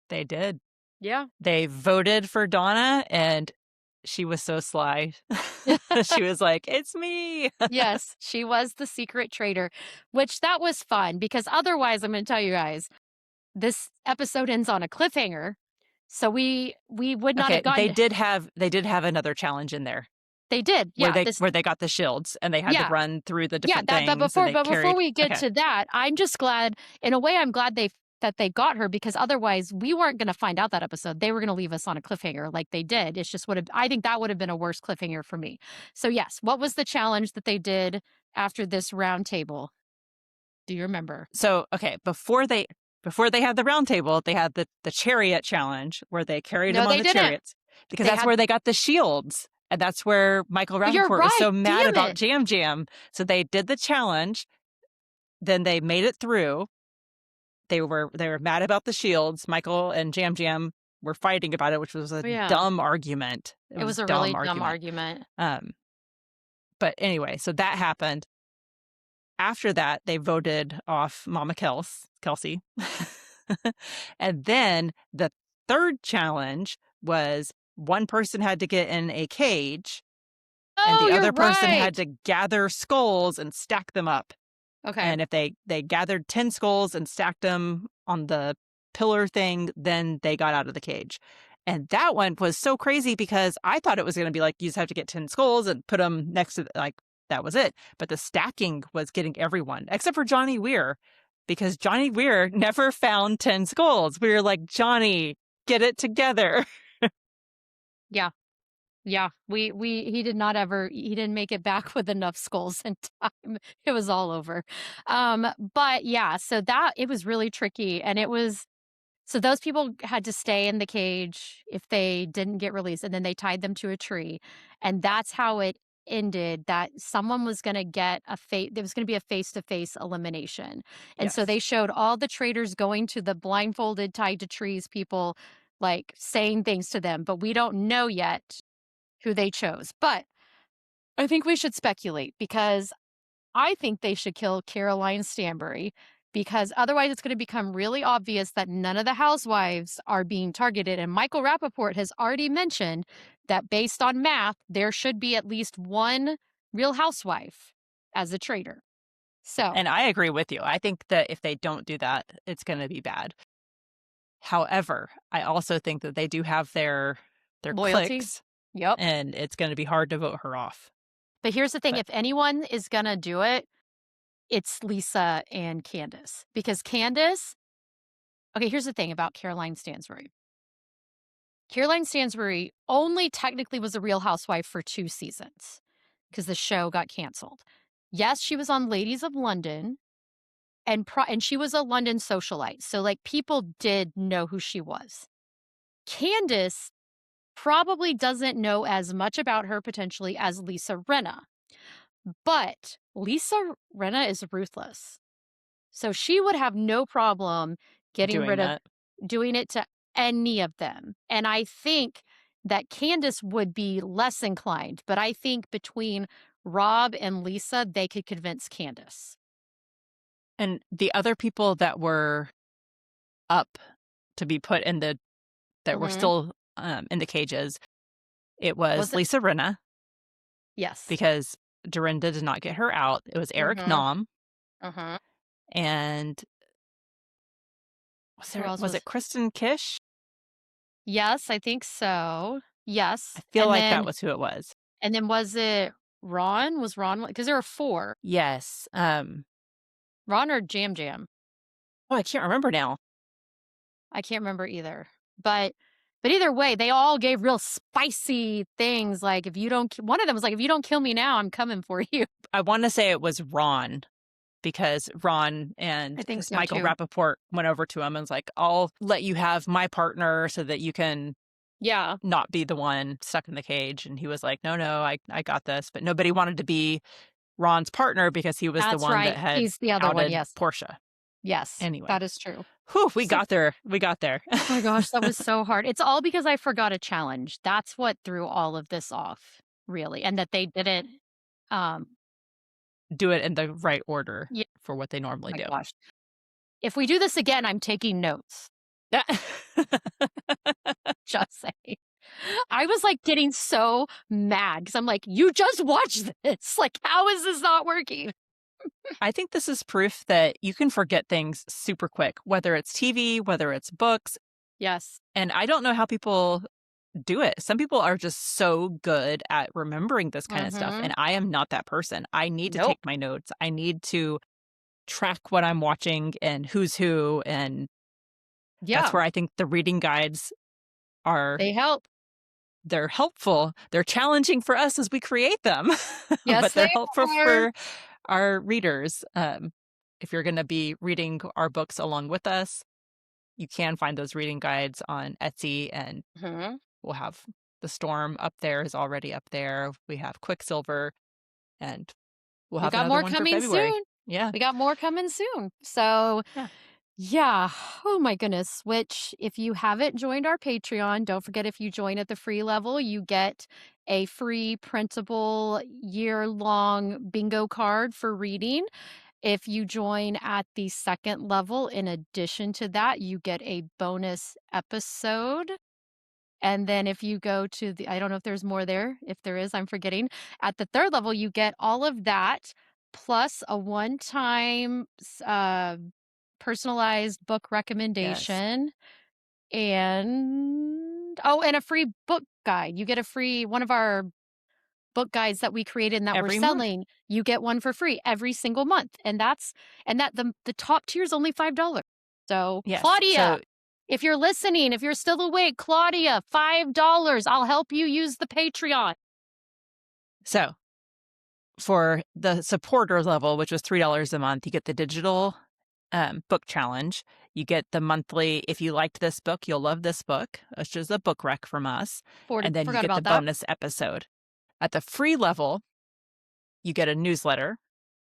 They did. Yeah. They voted for Donna, and she was so sly. She was like, "It's me." Yes, she was the secret traitor, which that was fun, because otherwise, I'm gonna tell you guys, this episode ends on a cliffhanger. So we would not Okay, have gotten they did have another challenge in there they did, yeah, where they got the shields and they had to yeah, run through the yeah, different that things and they but before carried we get okay. to that, I'm just glad in a way, I'm glad they got her, because otherwise we weren't gonna find out that episode. They were gonna leave us on a cliffhanger like they did. It's just would have I think that would have been a worse cliffhanger for me. So yes, what was the challenge that they did after this round table? Do you remember? So, okay, before they had the round table, they had the chariot challenge where they carried No, him on they the didn't. chariots because They that's had where they got the shields. And that's where Michael Oh, you're Rappaport was right, so mad damn about it. Jam Jam. So they did the challenge, then they made it through. They were mad about the shields. Michael and Jam Jam were fighting about it, which was a Oh, yeah. dumb argument. It It was was a a dumb really dumb argument. argument. Um, but anyway, so that happened. After that, they voted off Mama Kelsey. And then the third challenge was one person had to get in a cage and Oh, the you're other person had right. to gather skulls and stack them up. Okay. And if they gathered 10 skulls and stacked them on the pillar thing, then they got out of the cage. And that one was so crazy because I thought it was going to be like you just have to get 10 skulls and put them next to like that was it. But the stacking was getting everyone except for Johnny Weir because Johnny Weir never found 10 skulls. We were like, Johnny, get it together. Yeah. Yeah. He didn't make it back with enough skulls in time. It was all over. But yeah, so that it was really tricky, and it was so those people had to stay in the cage if they didn't get released, and then they tied them to a tree. And that's how it ended, that someone was going to get there was going to be a face-to-face elimination. And so they Yes. showed all the traitors going to the blindfolded, tied to trees people, like saying things to them, but we don't know yet who they chose. But I think we should speculate, because I think they should kill Caroline Stanbury, because otherwise it's going to become really obvious that none of the housewives are being targeted. And Michael Rappaport has already mentioned that based on math, there should be at least one real housewife as a traitor. So, And I agree with you. I think that if they don't do that, it's going to be bad. However, I also think that they do have their loyalty. clicks Yep. and it's going to be hard to vote her off. But here's the thing, But if anyone is going to do it, it's Lisa and Candace. Because Candace, okay, here's the thing about Caroline Stansbury. Caroline Stansbury only technically was a Real Housewife for 2 seasons because the show got canceled. Yes, she was on Ladies of London, and she was a London socialite. So like people did know who she was. Candace probably doesn't know as much about her potentially as Lisa Rinna. But Lisa Rinna is ruthless. So she would have no problem getting Doing rid of that. doing it to any of them. And I think that Candace would be less inclined, but I think between Rob and Lisa, they could convince Candace. And the other people that were up to be put in that were Mhm. still in the cages, it was Was it? Lisa Rinna Yes. because Dorinda did not get her out. It was Eric Mhm. Nom Mhm. and Who else was was? it Kristen Kish? Yes, I think so. I Yes. feel like that was who it was. And then was it Ron? Was Ron, because there were 4. Yes. Ron or Jam Jam? Oh, I can't remember now. I can't remember either. But either way, they all gave real spicy things like, if you don't one of them was like, "If you don't kill me now, I'm coming for you." I want to say it was Ron because Ron I and think so Michael too. Rappaport went over to him and was like, I'll let you have my partner so that you can Yeah, not be the one stuck in the cage. And he was like, no, I got this. But nobody wanted to be Ron's partner because he was the that's one that right. had He's the other one, outed yes. Portia. Yes, Anyway, that is true. whew, we So got there. We got there. oh my gosh, that was so hard. It's all because I forgot a challenge. That's what threw all of this off, really, and that they didn't, um Do it in the right order yeah, for what they oh normally my do. gosh. If we do this again, I'm taking notes. Just saying. I was, like, getting so mad because 'cause I'm like, "You just watched this, like, how is this not working?" I think this is proof that you can forget things super quick, whether it's TV, whether it's books. Yes. And I don't know how people do it. Some people are just so good at remembering this kind of stuff. Mhm. And I am not that person. I need to take Nope. my notes. I need to track what I'm watching and who's who. And that's Yeah, where I think the reading guides are they help. they're helpful. They're challenging for us as we create them, Yes, but they they're helpful are. for our readers. If you're going to be reading our books along with us, you can find those reading guides on Etsy, and Mhm. we'll have The Storm up there is already up there. We have Quicksilver, and we'll We have got another more one for coming February. soon. Yeah. We got more coming soon. So, Yeah. yeah. Oh my goodness. Which, if you haven't joined our Patreon, don't forget, if you join at the free level, you get a free printable year-long bingo card for reading. If you join at the second level, in addition to that, you get a bonus episode. And then if you go to the, I don't know if there's more there. If there is, I'm forgetting. At the third level, you get all of that plus a one-time personalized book Yes. recommendation, and oh, and a free book guide. You get a free one of our book guides that we created and that we're Every month. selling. You get one for free every single month. And that the top tier is only $5. So, Yes. Claudia, So, if you're listening, if you're still awake, Claudia, $5. I'll help you use the Patreon. so for the supporter level, which was $3 a month, you get the digital book challenge. You get the monthly, if you liked this book, you'll love this book, which is a book rec from us. And then you Forgot get the about that. bonus episode. At the free level, you get a newsletter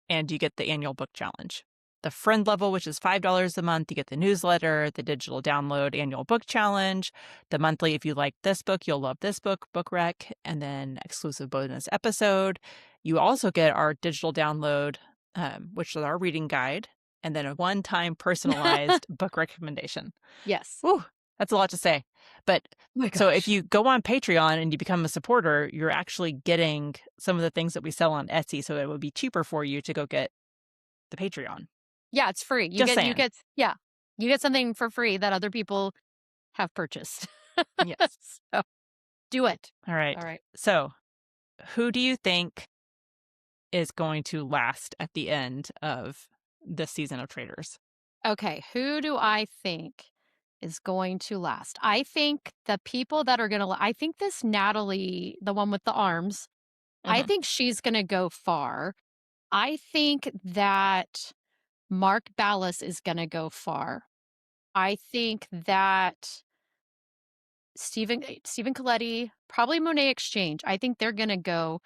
and you get the annual book challenge. The friend level, which is $5 a month, you get the newsletter, the digital download annual book challenge. The monthly, if you like this book, you'll love this book rec, and then exclusive bonus episode. You also get our digital download, which is our reading guide, and then a one-time personalized book recommendation. Yes. Whew, that's a lot to say. But Oh my so if gosh. you go on Patreon and you become a supporter, you're actually getting some of the things that we sell on Etsy. So it would be cheaper for you to go get the Patreon. Yeah, it's free. Just saying. Yeah. You get something for free that other people have purchased. Yes. So, do it. All right. All right. So who do you think is going to last at the end of this season of Traitors? Okay, who do I think is going to last? I think the people that are going to, I think this Natalie, the one with the arms, I Hmm. think she's going to go far. I think that Mark Ballas is going to go far. I think that Stephen Coletti, probably Monet Exchange. I think they're going to go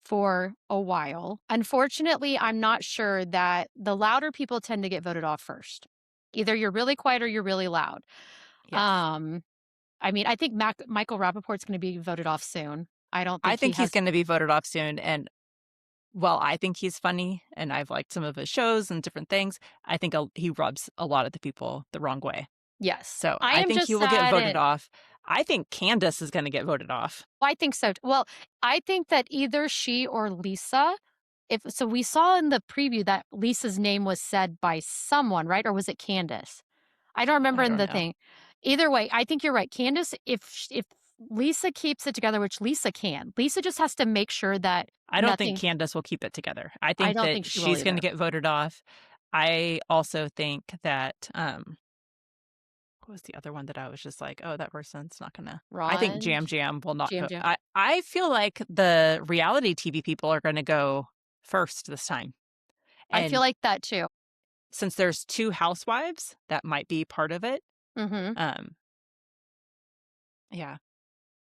for a while. Unfortunately, I'm not sure that the louder people tend to get voted off first. Either you're really quiet or you're really loud. Yes. I mean, I think Michael Rappaport's going to be voted off soon. I don't I think he think he's has. going to be voted off soon. And well, I think he's funny and I've liked some of his shows and different things. I think he rubs a lot of the people the wrong way. Yes. So I I am think he just will get sad voted at. off. I think Candace is going to get voted off. I think so. Well, I think that either she or Lisa. If so, we saw in the preview that Lisa's name was said by someone, right? Or was it Candace? I don't remember I in don't the know. thing. Either way, I think you're right. Candace, if Lisa keeps it together, which Lisa can, Lisa just has to make sure that I don't think nothing. Candace will keep it together. I I think don't that think she will she's going to either. get voted off. I also think that what was the other one that I was just like, oh, that person's not gonna. I think Ron, Jam Jam will not Jam go. Jam. I feel like the reality TV people are going to go first this time, I feel and like that too. since there's two housewives, that might be part of it. Mm-hmm. Um, yeah.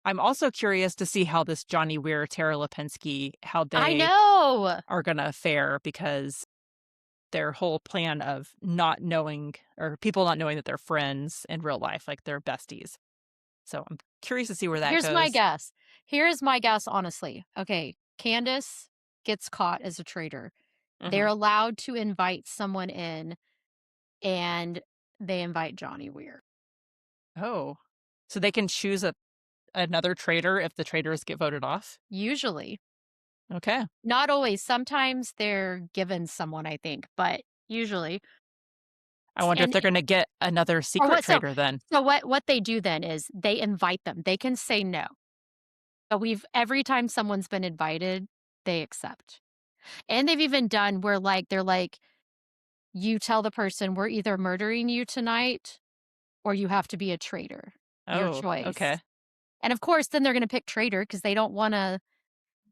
I'm also curious to see how this Johnny Weir, Tara Lipinski, how I they know. are gonna fare because their whole plan of not knowing or people not knowing that they're friends in real life, like they're besties. So I'm curious to see where that Here's my goes. guess. Here's my guess, honestly. Okay, Candace gets caught as a traitor. They're Hmm. allowed to invite someone in, and they invite Johnny Weir. Oh, so they can choose another traitor if the traitors get voted off. Usually. Okay. Not always. Sometimes they're given someone, I think, but usually. I wonder if And they're going to get another or secret what traitor then. so what they do then is they invite them. They can say no. But we've every time someone's been invited, they accept. And they've even done where like they're like, you tell the person we're either murdering you tonight or you have to be a traitor. Your Oh, choice. okay. And of course, then they're going to pick traitor because they don't want to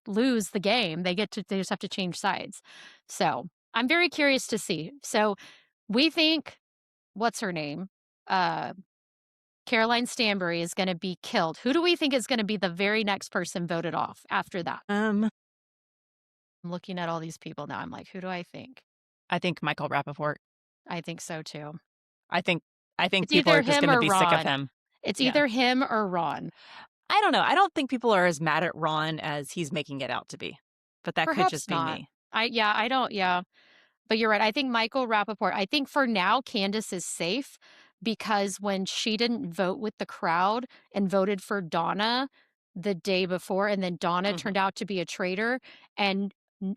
lose the game. They just have to change sides. So I'm very curious to see. So we think, what's her name? Uh, Caroline Stanbury is going to be killed. Who do we think is going to be the very next person voted off after that? Um, I'm looking at all these people now. I'm like, who do I think? I think Michael Rappaport. I think so too. I think I think It's people either are just him going to or be sick of Ron. him. It's Yeah. either him or Ron. I don't know. I don't think people are as mad at Ron as he's making it out to be. But that could Perhaps just be not. me. I don't, yeah. But you're right. I think Michael Rappaport, I think for now, Candace is safe because when she didn't vote with the crowd and voted for Donna the day before, and then Donna Mhm. turned out to be a traitor, and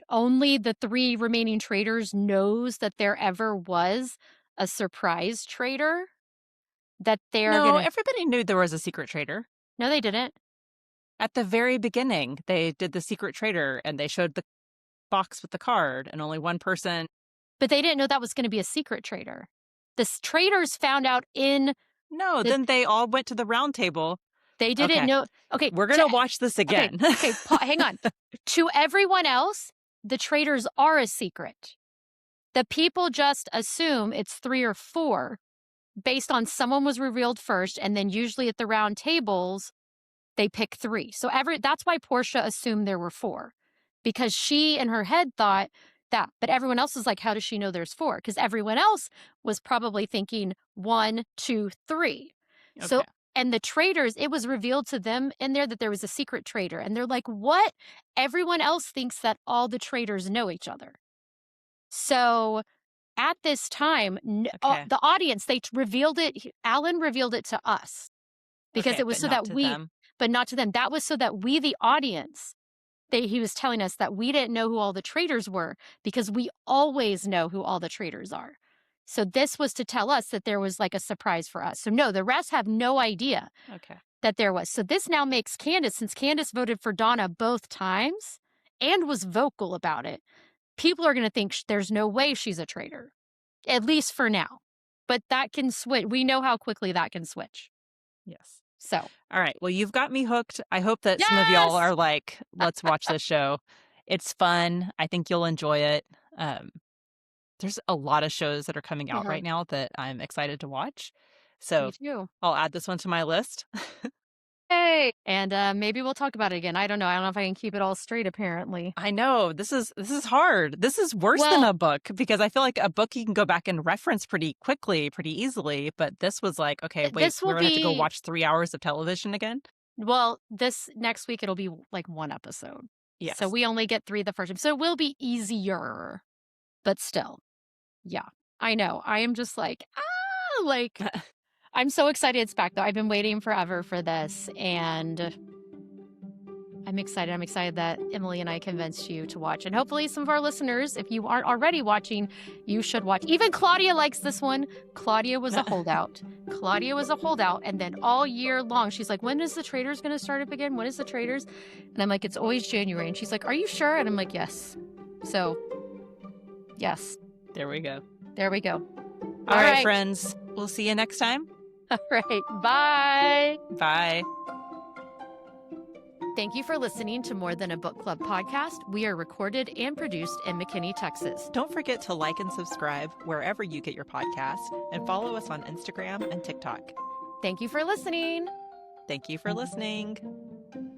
only the three remaining traitors knows that there ever was a surprise traitor that they're No, gonna. everybody knew there was a secret traitor. No, they didn't. At the very beginning, they did the secret traitor and they showed the box with the card and only one person. But they didn't know that was going to be a secret traitor. The traitors found out in No, the. then they all went to the round table. They didn't Okay, know. Okay, we're going to watch this okay, again. okay. Hang on. To everyone else, the traitors are a secret. The people just assume it's three or four based on someone was revealed first, and then usually at the round tables they pick three. So that's why Portia assumed there were four, because she in her head thought that. But everyone else is like, how does she know there's four? Because everyone else was probably thinking one, two, three. So Okay. and the traitors, it was revealed to them in there that there was a secret traitor. And they're like, what? Everyone else thinks that all the traitors know each other. So at this time, Okay. the audience, they revealed it. Alan revealed it to us because Okay, it was but so not that to we, them. but not to them. That was so that we, the audience, he was telling us that we didn't know who all the traitors were because we always know who all the traitors are. So this was to tell us that there was like a surprise for us. So no, the rest have no idea Okay. that there was. So this now makes Candace, since Candace voted for Donna both times and was vocal about it, people are going to think there's no way she's a traitor, at least for now. But that can switch. We know how quickly that can switch. Yes. So, All right. Well, you've got me hooked. I hope that some of y'all yes. are like, let's watch this show. It's fun. I think you'll enjoy it. Um, there's a lot of shows that are coming out Uh-huh. right now that I'm excited to watch. So Me too. I'll add this one to my list. Hey, and maybe we'll talk about it again. I don't know. I don't know if I can keep it all straight, apparently. I know this is hard. This is worse than Well, a book because I feel like a book you can go back and reference pretty quickly, pretty easily. But this was like, okay, wait, this we're will gonna have to go be, watch 3 hours of television again. well, this next week it'll be like one episode. So Yes. we only get 3 the first time. So it will be easier, but still. Yeah. I know. I am just like, like I'm so excited it's back though. I've been waiting forever for this and I'm excited. I'm excited that Emily and I convinced you to watch. And hopefully some of our listeners, if you aren't already watching, you should watch. Even Claudia likes this one. Claudia was a holdout. Claudia was a holdout. And then all year long, she's like, when is the Traitors going to start up again? When is the Traitors? And I'm like, it's always January. And she's like, are you sure? And I'm like, yes. So, yes. There we go. There we go. All right, friends. We'll see you next time. All right. Bye. Bye. Thank you for listening to More Than a Book Club podcast. We are recorded and produced in McKinney, Texas. Don't forget to like and subscribe wherever you get your podcast and follow us on Instagram and TikTok. Thank you for listening. Thank you for listening.